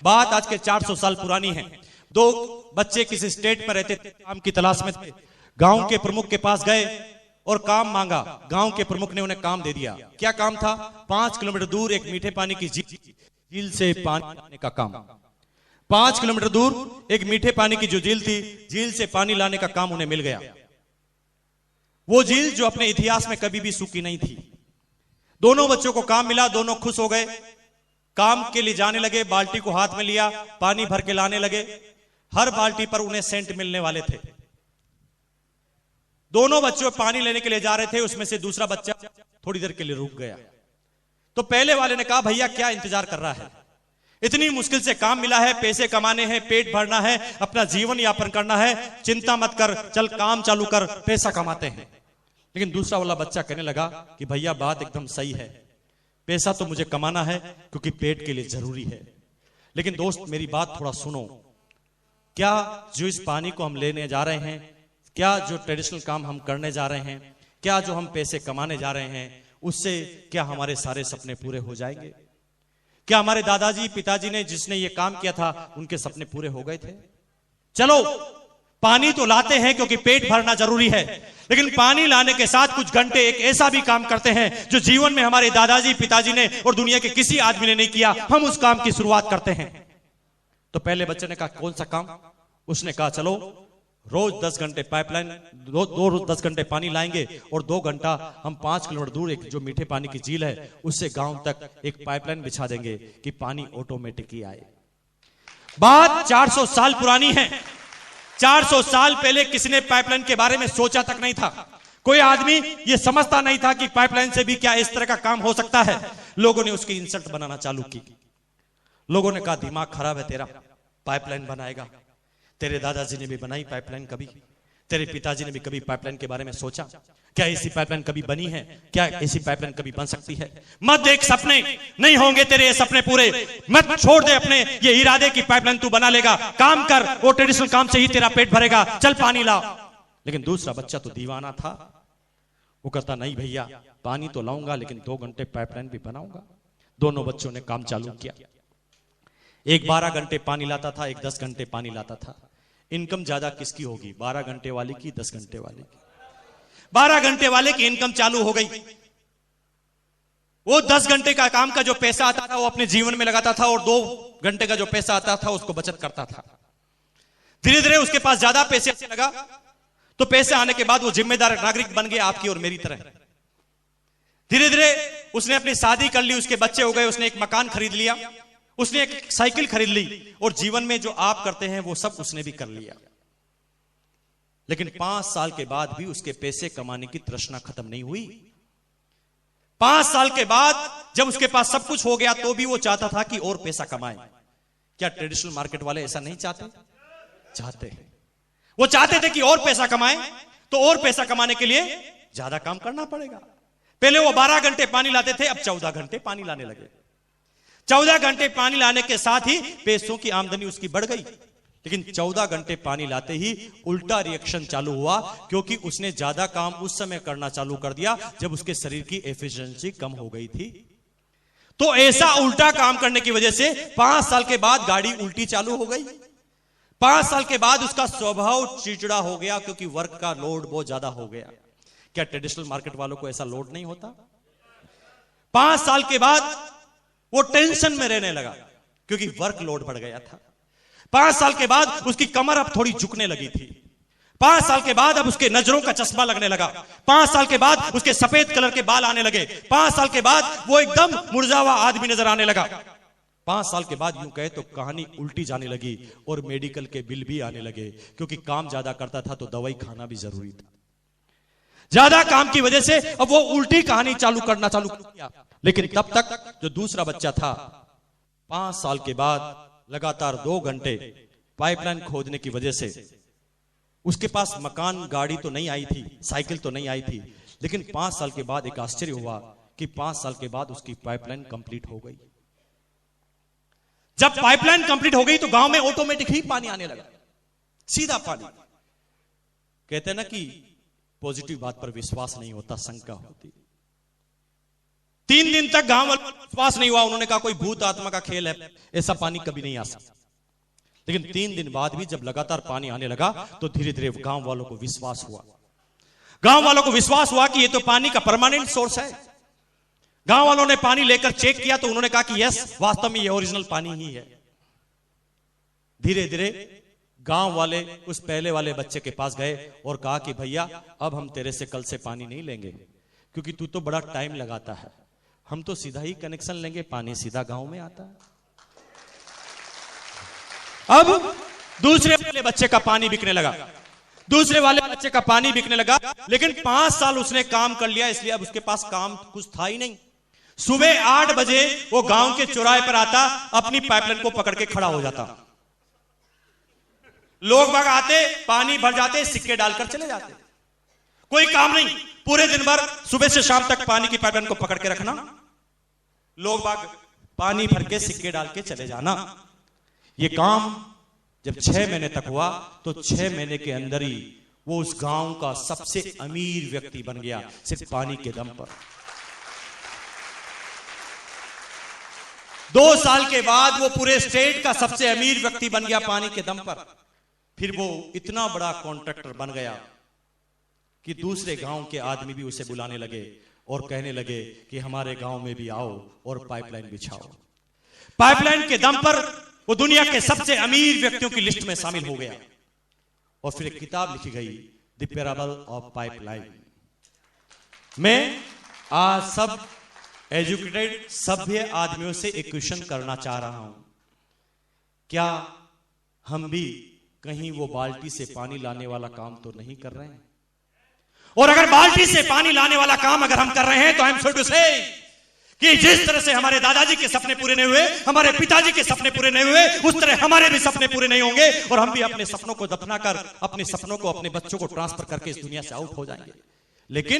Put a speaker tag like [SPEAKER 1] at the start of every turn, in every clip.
[SPEAKER 1] बात आज के 400 साल पुरानी है। दो बच्चे किसी स्टेट में रहते थे, काम की तलाश में थे। गांव के प्रमुख के पास गए और काम मांगा। गांव के प्रमुख ने उन्हें काम दे दिया। क्या काम था? 5 किलोमीटर दूर एक मीठे पानी की झील से पानी लाने का काम। 5 किलोमीटर दूर एक मीठे पानी की जो झील थी, झील से पानी लाने का काम उन्हें मिल गया। वो झील जो अपने इतिहास में कभी भी सूखी नहीं थी। दोनों बच्चों को काम मिला, दोनों खुश हो गए। काम के लिए जाने लगे, बाल्टी को हाथ में लिया, पानी भर के लाने लगे। हर बाल्टी पर उन्हें सेंट मिलने वाले थे। दोनों बच्चों पानी लेने के लिए जा रहे थे, उसमें से दूसरा बच्चा थोड़ी देर के लिए रुक गया। तो पहले वाले ने कहा, भैया क्या इंतजार कर रहा है? इतनी मुश्किल से काम मिला है, पैसे कमाने हैं, पेट भरना है, अपना जीवन यापन करना है, चिंता मत कर, चल काम चालू कर, पैसा कमाते हैं। लेकिन दूसरा वाला बच्चा कहने लगा कि भैया बात एकदम सही है, पैसा तो मुझे कमाना है क्योंकि पेट के लिए जरूरी है। लेकिन दोस्त मेरी बात थोड़ा सुनो, क्या जो इस पानी को हम लेने जा रहे हैं, क्या जो ट्रेडिशनल काम हम करने जा रहे हैं, क्या जो हम पैसे कमाने जा रहे हैं, उससे क्या हमारे सारे सपने पूरे हो जाएंगे? क्या हमारे दादाजी पिताजी ने जिसने ये काम किया था उनके सपने पूरे हो गए थे? चलो पानी तो लाते हैं क्योंकि पेट भरना जरूरी है, लेकिन पानी लाने के साथ कुछ घंटे एक ऐसा भी काम करते हैं जो जीवन में हमारे दादाजी पिताजी ने और दुनिया के किसी आदमी ने नहीं किया, हम उस काम की शुरुआत करते हैं। तो पहले बच्चे ने कहा कौन सा काम? उसने कहा चलो रोज 10 घंटे पाइपलाइन, रोज 10 घंटे पानी लाएंगे और 2 घंटा हम 5 किलोमीटर दूर एक जो मीठे पानी की झील है उससे गांव तक एक पाइपलाइन बिछा देंगे कि पानी ऑटोमेटिक ही आए। बात 400 साल पुरानी है। 400 साल पहले किसी ने पाइपलाइन के बारे में सोचा तक नहीं था। कोई आदमी ये समझता नहीं था कि पाइपलाइन से भी क्या इस तरह का काम हो सकता है। लोगों ने उसकी इंसल्ट बनाना चालू की। लोगों ने कहा दिमाग खराब है तेरा, पाइपलाइन बनाएगा? तेरे दादाजी ने भी बनाई पाइपलाइन कभी? तेरे पिताजी ने भी कभी पाइपलाइन के बारे में सोचा? क्या ऐसी पाइपलाइन कभी बनी है? क्या ऐसी पाइपलाइन कभी बन सकती है? मत देख सपने, नहीं होंगे तेरे ये सपने पूरे। मत छोड़ दे अपने ये इरादे की पाइपलाइन तू बना लेगा। काम कर, वो ट्रेडिशनल काम से ही तेरा पेट भरेगा, चल पानी ला। लेकिन दूसरा बच्चा तो दीवाना था। वो कहता नहीं भैया पानी तो लाऊंगा लेकिन 2 घंटे पाइपलाइन भी बनाऊंगा। दोनों बच्चों ने काम चालू किया। एक 12 घंटे पानी लाता था, एक 10 घंटे पानी लाता था। इनकम ज्यादा किसकी होगी, 12 घंटे वाले की, 10 घंटे वाले की? 12 घंटे वाले की इनकम चालू हो गई। वो 10 घंटे का काम का जो पैसा आता था वो अपने जीवन में लगाता था और 2 घंटे का जो पैसा आता था उसको बचत करता था। धीरे धीरे उसके पास ज्यादा पैसे आने लगा, तो पैसे आने के बाद वो जिम्मेदार नागरिक बन गया आपकी और मेरी तरह। धीरे धीरे उसने अपनी शादी कर ली, उसके बच्चे हो गए, उसने एक मकान खरीद लिया, उसने एक साइकिल खरीद ली और जीवन में जो आप करते हैं वो सब उसने भी कर लिया। लेकिन 5 साल के बाद भी उसके पैसे कमाने की तृष्णा खत्म नहीं हुई। 5 साल के बाद जब उसके पास सब कुछ हो गया तो भी वो चाहता था कि और पैसा कमाए। क्या ट्रेडिशनल मार्केट वाले ऐसा नहीं चाहते? चाहते हैं। वो चाहते थे कि और पैसा कमाए, तो और पैसा कमाने के लिए ज्यादा काम करना पड़ेगा। पहले वो 12 घंटे पानी लाते थे, अब 14 घंटे पानी लाने लगे। 14 घंटे पानी लाने के साथ ही पैसों की आमदनी उसकी बढ़ गई। लेकिन 14 घंटे पानी लाते ही उल्टा रिएक्शन चालू हुआ, क्योंकि उसने ज्यादा काम उस समय करना चालू कर दिया जब उसके शरीर की एफिशिएंसी कम हो गई थी। तो ऐसा उल्टा काम करने की वजह से 5 साल के बाद गाड़ी उल्टी चालू हो गई। 5 साल के बाद उसका स्वभाव चिड़चिड़ा हो गया, क्योंकि वर्क का लोड बहुत ज्यादा हो गया। क्या ट्रेडिशनल मार्केट वालों को ऐसा लोड नहीं होता? 5 साल के बाद वो टेंशन में रहने लगा क्योंकि वर्क लोड बढ़ गया था। 5 साल के बाद उसकी कमर अब थोड़ी झुकने लगी थी। 5 साल के बाद अब उसके नजरों का चश्मा लगने लगा। 5 साल के बाद उसके सफेद कलर के बाल आने लगे। 5 साल के बाद वो एकदम मुरझावा आदमी नजर आने लगा। 5 साल के बाद यूं कहे तो कहानी उल्टी जाने लगी और मेडिकल के बिल भी आने लगे, क्योंकि काम ज्यादा करता था तो दवाई खाना भी जरूरी था। ज्यादा काम की वजह से अब वो उल्टी कहानी चालू कर दिया। लेकिन तब तक जो दूसरा बच्चा था, 5 साल के बाद लगातार 2 घंटे पाइपलाइन खोदने की वजह से उसके पास मकान गाड़ी तो नहीं आई थी, साइकिल तो नहीं आई थी, लेकिन 5 साल के बाद एक आश्चर्य हुआ कि 5 साल के बाद उसकी पाइपलाइन कंप्लीट हो गई। जब पाइपलाइन कंप्लीट हो गई तो गांव में ऑटोमेटिक ही पानी आने लगा, सीधा पानी। कहते हैं ना कि पॉजिटिव बात पर विश्वास नहीं होता, शंका होती। 3 दिन तक गांव वालों को विश्वास नहीं हुआ। उन्होंने कहा कोई भूत आत्मा का खेल है, ऐसा पानी कभी नहीं आ सकता। लेकिन 3 दिन बाद भी जब लगातार पानी आने लगा तो धीरे धीरे गांव वालों को विश्वास हुआ। गांव वालों को विश्वास हुआ कि ये तो पानी का परमानेंट सोर्स है। गांव वालों ने पानी लेकर चेक किया तो उन्होंने कहा कि यस, वास्तव में ये ओरिजिनल पानी ही है। धीरे धीरे गांव वाले उस पहले वाले बच्चे के पास गए और कहा कि भैया अब हम तेरे से कल से पानी नहीं लेंगे, क्योंकि तू तो बड़ा टाइम लगाता है। हम तो सीधा ही कनेक्शन लेंगे, पानी सीधा गांव में आता है। अब दूसरे वाले बच्चे का पानी बिकने लगा, दूसरे वाले बच्चे का पानी बिकने लगा। लेकिन 5 साल उसने काम कर लिया, इसलिए अब उसके पास काम कुछ था ही नहीं। सुबह 8 बजे वो गांव के चौराहे पर आता, अपनी पाइपलाइन को पकड़ के खड़ा हो जाता। लोग बाग आते, पानी भर जाते, सिक्के डालकर चले जाते। कोई काम नहीं, पूरे दिन भर सुबह से शाम तक पानी की पाइपलाइन को पकड़ के रखना, लोग बाग पानी भर के सिक्के डाल के चले जाना। ये काम जब 6 महीने तक हुआ तो 6 महीने के अंदर ही वो उस गांव का सबसे अमीर व्यक्ति बन गया, सिर्फ पानी के दम पर। 2 साल के बाद वो पूरे स्टेट का सबसे अमीर व्यक्ति बन गया पानी के दम पर। फिर वो इतना बड़ा कॉन्ट्रैक्टर बन गया कि दूसरे गांव के आदमी भी उसे बुलाने लगे और कहने लगे कि हमारे गांव में भी आओ और पाइपलाइन बिछाओ। पाइपलाइन के दम पर वो दुनिया के सबसे अमीर व्यक्तियों की लिस्ट में शामिल हो गया। और फिर एक किताब लिखी गई, द पैराबल ऑफ पाइपलाइन। मैं आज सब एजुकेटेड सभ्य आदमियों से एक क्वेश्चन करना चाह रहा हूं, क्या हम भी कहीं वो बाल्टी से पानी लाने वाला काम तो नहीं कर रहे हैं? और अगर बाल्टी से पानी लाने वाला काम अगर हम कर रहे हैं तो आई एम सॉरी टू से कि जिस तरह से हमारे दादाजी के सपने पूरे नहीं हुए, हमारे पिताजी के सपने पूरे नहीं हुए, उस तरह हमारे भी सपने पूरे नहीं होंगे और हम भी अपने सपनों को दफना कर, अपने सपनों को अपने बच्चों को ट्रांसफर करके इस दुनिया से आउट हो जाएंगे। लेकिन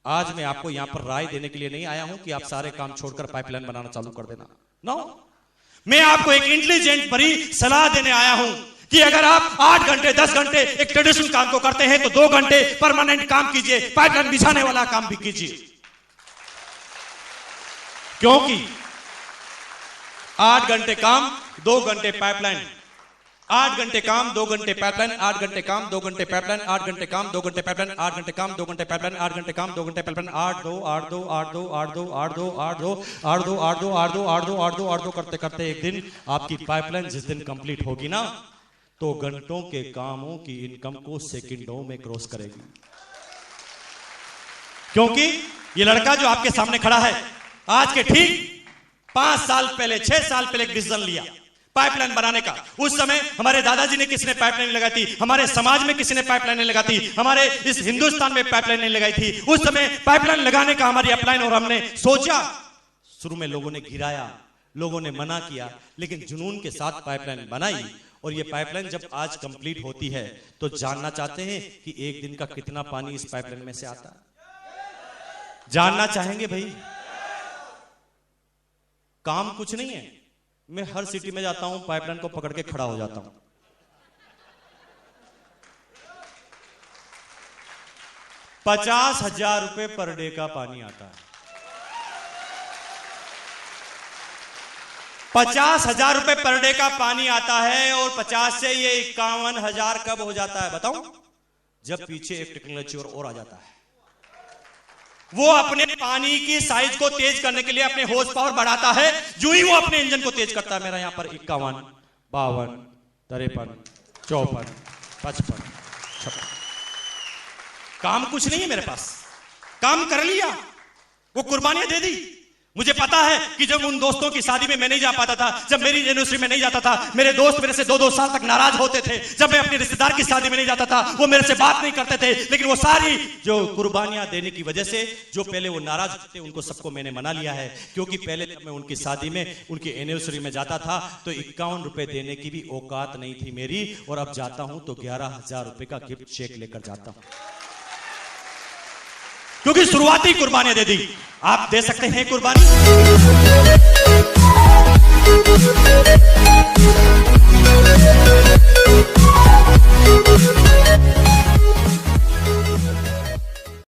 [SPEAKER 1] आज मैं आपको यहां पर राय देने के लिए नहीं आया हूं कि आप सारे काम छोड़कर पाइपलाइन बनाना चालू कर देना। नो, मैं आपको एक इंटेलिजेंट भरी सलाह देने आया हूं कि अगर आप 8 घंटे 10 घंटे एक ट्रेडिशनल काम को करते हैं तो 2 घंटे परमानेंट काम कीजिए, पाइपलाइन बिछाने वाला काम भी कीजिए। क्योंकि 8 घंटे काम 2 घंटे पाइपलाइन, 8 घंटे काम 2 घंटे पाइपलाइन, 8 घंटे काम 2 घंटे पाइपलाइन, 8 घंटे काम 2 घंटे पाइपलाइन, 8 घंटे काम 2 घंटे पाइपलाइन, 8 घंटे काम 2 घंटे पाइपलाइन, 8 2 8 2 8 2 8 2 8 2 8 2 8 2 8 2 8 2 8 2 8 2 8 2 करते करते एक दिन आपकी पाइपलाइन जिस दिन कंप्लीट होगी ना तो घंटों के कामों की इनकम को सेकंडों में क्रॉस करेगी। क्योंकि ये लड़का जो आपके सामने खड़ा है, आज के ठीक 5 साल पहले 6 साल पहले एक डिसीजन लिया पाइपलाइन बनाने का। उस समय हमारे दादाजी ने किसी ने पाइपलाइन लगाई थी, हमारे समाज में किसी ने पाइपलाइन लगाई थी, हमारे इस हिंदुस्तान में पाइपलाइन नहीं लगाई थी। उस समय पाइपलाइन लगाने का हमारी अपलाइन और हमने सोचा। शुरू में लोगों ने घिराया, लोगों ने मना किया, लेकिन जुनून के साथ पाइपलाइन बनाई। और ये पाइपलाइन जब आज कंप्लीट होती है तो जानना चाहते हैं कि एक दिन का कितना पानी इस पाइपलाइन में से आता है? जानना चाहेंगे भाई? काम कुछ नहीं है, मैं हर सिटी में जाता हूं, पाइपलाइन को पकड़ के खड़ा हो जाता हूं। ₹50,000 पर डे का पानी आता है। 50,000 पर डे का पानी आता है और 50 से ये 51,000 कब हो जाता है बताऊं? जब पीछे एक टेक्नोलॉजी और आ जाता है। वो अपने पानी की साइज को तेज करने के लिए अपने हॉर्स पावर बढ़ाता है। जो ही वो अपने इंजन को तेज करता है, मेरा यहां पर 51, 52, 53, 54, 55, 56, काम कुछ नहीं है मेरे पास, काम कर लिया, वो कुर्बानियां दे दी। मुझे पता है कि जब उन दोस्तों की शादी में मैं नहीं जा पाता था, जब मेरी एनिवर्सरी में नहीं जाता था, मेरे दोस्त मेरे से 2-2 साल तक नाराज होते थे। जब मैं अपने रिश्तेदार की शादी में नहीं जाता था, वो मेरे से बात नहीं करते थे। लेकिन वो सारी जो कुर्बानियां देने की वजह से, जो पहले वो नाराज थे, उनको सबको मैंने मना लिया है। क्योंकि पहले जब मैं उनकी शादी में, उनकी एनिवर्सरी में जाता था तो ₹51 देने की भी औकात नहीं थी मेरी, और अब जाता हूं तो ₹11,000 का गिफ्ट चेक लेकर जाता हूं, क्योंकि शुरुआती कुर्बानियां दे दी। आप दे सकते हैं कुर्बानी?